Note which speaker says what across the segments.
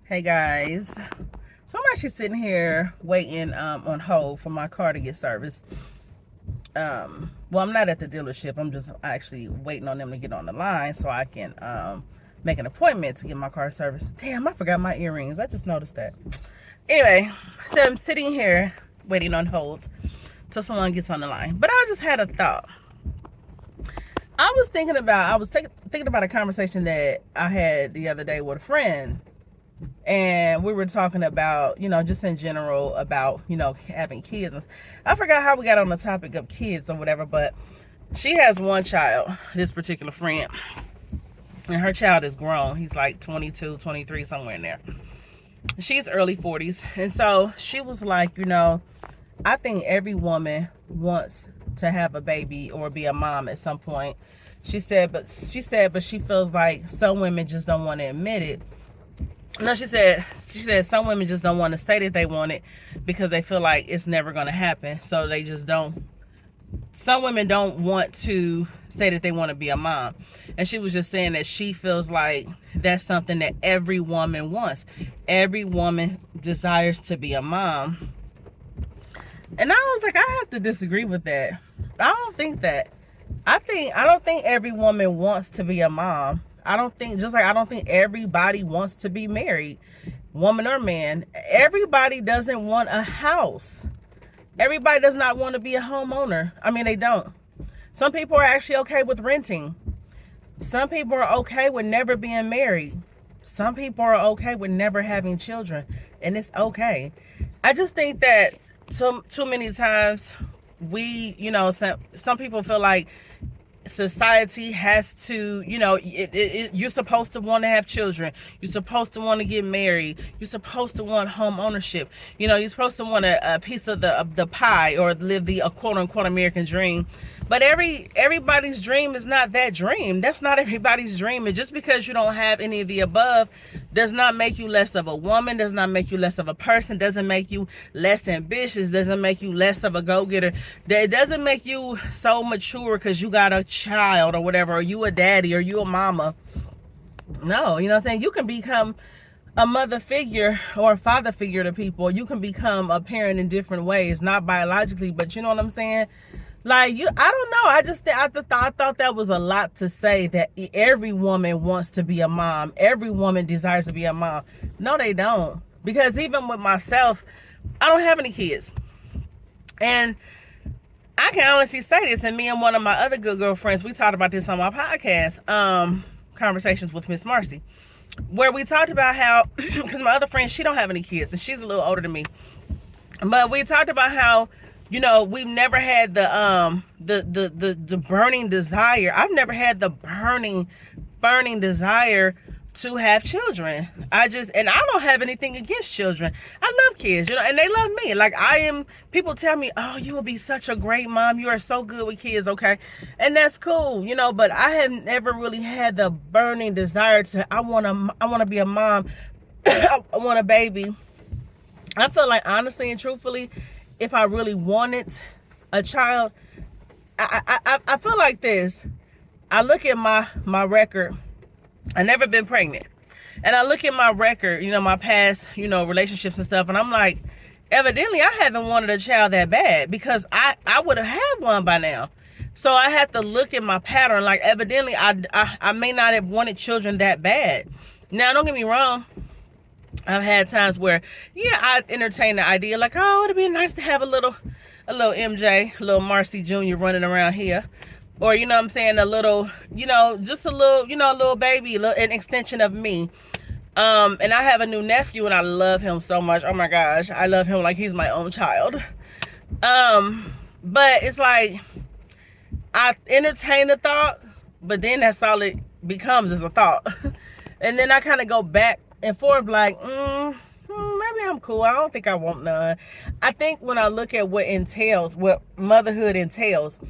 Speaker 1: Hey guys, so I'm actually sitting here waiting on hold for my car to get serviced. Well, I'm not at the dealership. I'm just actually waiting on them to get on the line so I can make an appointment to get my car serviced. Damn, I forgot my earrings. I just noticed that. Anyway, so I'm sitting here waiting on hold till someone gets on the line. But I just had a thought. I was thinking about a conversation that I had the other day with a friend, and we were talking about, just in general about, having kids. I forgot how we got on the topic of kids or whatever, but she has one child, this particular friend, and her child is grown. He's like 22, 23, somewhere in there. She's early 40s. And so she was like, I think every woman wants to have a baby or be a mom at some point. But she feels like some women just don't want to admit it. No, she said some women just don't want to say that they want it because they feel like it's never going to happen. So they just don't. Some women don't want to say that they want to be a mom. And she was just saying that she feels like that's something that every woman wants. Every woman desires to be a mom. And I was like, I have to disagree with that. I don't think that. I don't think every woman wants to be a mom. I don't think everybody wants to be married, woman or man. Everybody doesn't want a house. Everybody does not want to be a homeowner. I mean, they don't. Some people are actually okay with renting. Some people are okay with never being married. Some people are okay with never having children, and it's okay. I just think that too many times some people feel like society has to, you're supposed to want to have children. You're supposed to want to get married. You're supposed to want home ownership. You're supposed to want a piece of the pie or live the quote unquote American dream. But everybody's dream is not that dream. That's not everybody's dream. And just because you don't have any of the above does not make you less of a woman, does not make you less of a person, doesn't make you less ambitious, doesn't make you less of a go-getter. It doesn't make you so mature because you got a child or whatever, or you a daddy or you a mama. No, you know what I'm saying? You can become a mother figure or a father figure to people. You can become a parent in different ways, not biologically, but you know what I'm saying? Like, I don't know. I thought that was a lot to say, that every woman wants to be a mom. Every woman desires to be a mom. No, they don't. Because even with myself, I don't have any kids. And I can honestly say this, and me and one of my other good girlfriends, we talked about this on my podcast, Conversations with Miss Marcy, where we talked about how, because my other friend, she don't have any kids, and she's a little older than me. But we talked about how, we've never had the burning desire. I've never had the burning desire to have children. I don't have anything against children. I love kids, and they love me. Like, people tell me, oh, you will be such a great mom. You are so good with kids, okay? And that's cool, but I have never really had the burning desire I want to be a mom. I want a baby. I feel like, honestly and truthfully, if I really wanted a child, I feel like this. I look at my record. I never been pregnant. And I look at my record, my past, relationships and stuff, and I'm like, evidently I haven't wanted a child that bad, because I would have had one by now. So I have to look at my pattern. Like, evidently I may not have wanted children that bad. Now, don't get me wrong. I've had times where, I entertain the idea, like, oh, it'd be nice to have a little MJ, a little Marcy Jr. running around here. Or, you know what I'm saying, a little, just a little, a little baby, an extension of me. And I have a new nephew, and I love him so much. Oh my gosh, I love him like he's my own child. But it's like, I entertain the thought, but then that's all it becomes, is a thought. And then I kind of go back and forth, like, maybe I'm cool. I don't think I want none. I think when I look at what motherhood entails,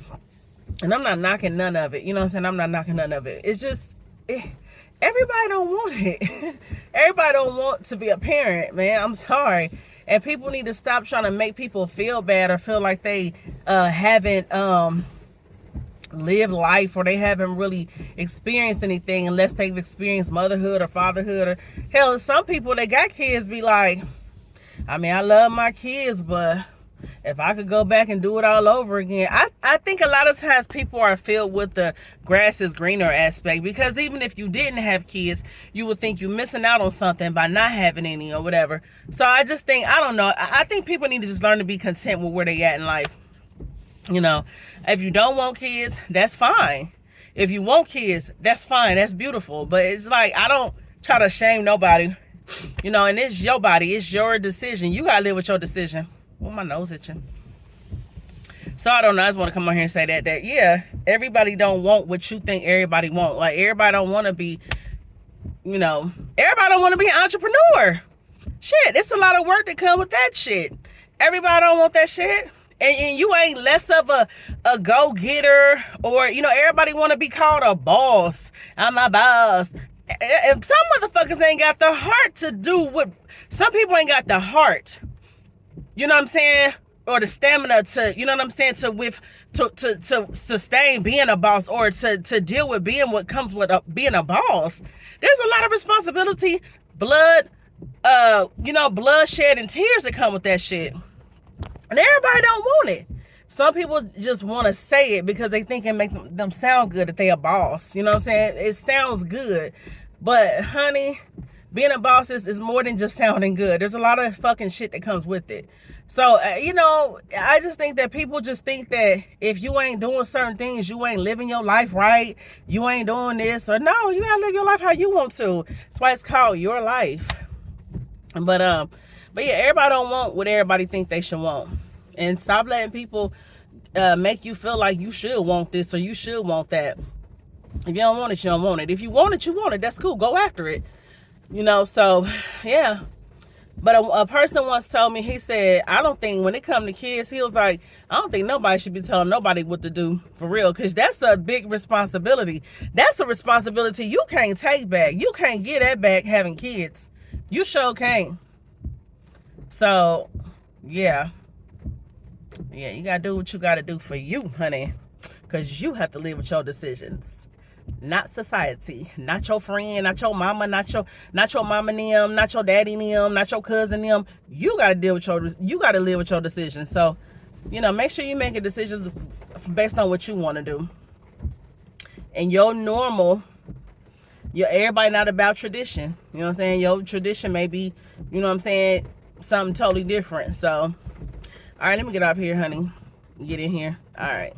Speaker 1: and I'm not knocking none of it, you know what I'm saying? I'm not knocking none of it. It's just, everybody don't want it. Everybody don't want to be a parent, man. I'm sorry. And people need to stop trying to make people feel bad or feel like they haven't lived life, or they haven't really experienced anything unless they've experienced motherhood or fatherhood. Or hell, some people that got kids be like, I mean, I love my kids, but if I could go back and do it all over again. I think a lot of times people are filled with the grass is greener aspect, because even if you didn't have kids, you would think you're missing out on something by not having any or whatever. So I just think, I don't know, I think people need to just learn to be content with where they at in life. You know, if you don't want kids, that's fine. If you want kids, that's fine. That's beautiful. But it's like, I don't try to shame nobody, you know, and it's your body. It's your decision. You got to live with your decision. Oh, my nose itching. So I don't know. I just want to come on here and say that yeah, everybody don't want what you think everybody want. Like, everybody don't want to be, you know, everybody don't want to be an entrepreneur. Shit, it's a lot of work that come with that shit. Everybody don't want that shit. And you ain't less of a go-getter, or, you know, everybody want to be called a boss. I'm my boss. And some motherfuckers ain't got the heart to do what, some people ain't got the heart, you know what I'm saying, or the stamina to, you know what I'm saying, to sustain being a boss, or to deal with being what comes with being a boss. There's a lot of responsibility, blood, you know, bloodshed and tears that come with that shit. And everybody don't want it. Some people just want to say it because they think it makes them sound good that they a boss. You know what I'm saying? It sounds good. But, honey, being a boss is more than just sounding good. There's a lot of fucking shit that comes with it. So, you know, I just think that people just think that if you ain't doing certain things, you ain't living your life right, you ain't doing this. Or no, you gotta live your life how you want to. That's why it's called your life. But yeah, everybody don't want what everybody think they should want. And stop letting people make you feel like you should want this or you should want that. If you don't want it, you don't want it. If you want it, you want it. That's cool. Go after it. You know, so, yeah. But a person once told me, he said, I don't think when it comes to kids, he was like, I don't think nobody should be telling nobody what to do, for real. Because that's a big responsibility. That's a responsibility you can't take back. You can't get that back having kids. You sure can't. So, yeah. Yeah, you gotta do what you gotta do for you, honey. Because you have to live with your decisions. Not society. Not your friend, not your mama, not your mama them, not your daddy them, not your cousin them. You gotta you gotta live with your decisions. So, you know, make sure you making decisions based on what you want to do. And your normal, everybody not about tradition. You know what I'm saying? Your tradition may be, you know what I'm saying, something totally different. So, all right, let me get up here, honey. Get in here. All right.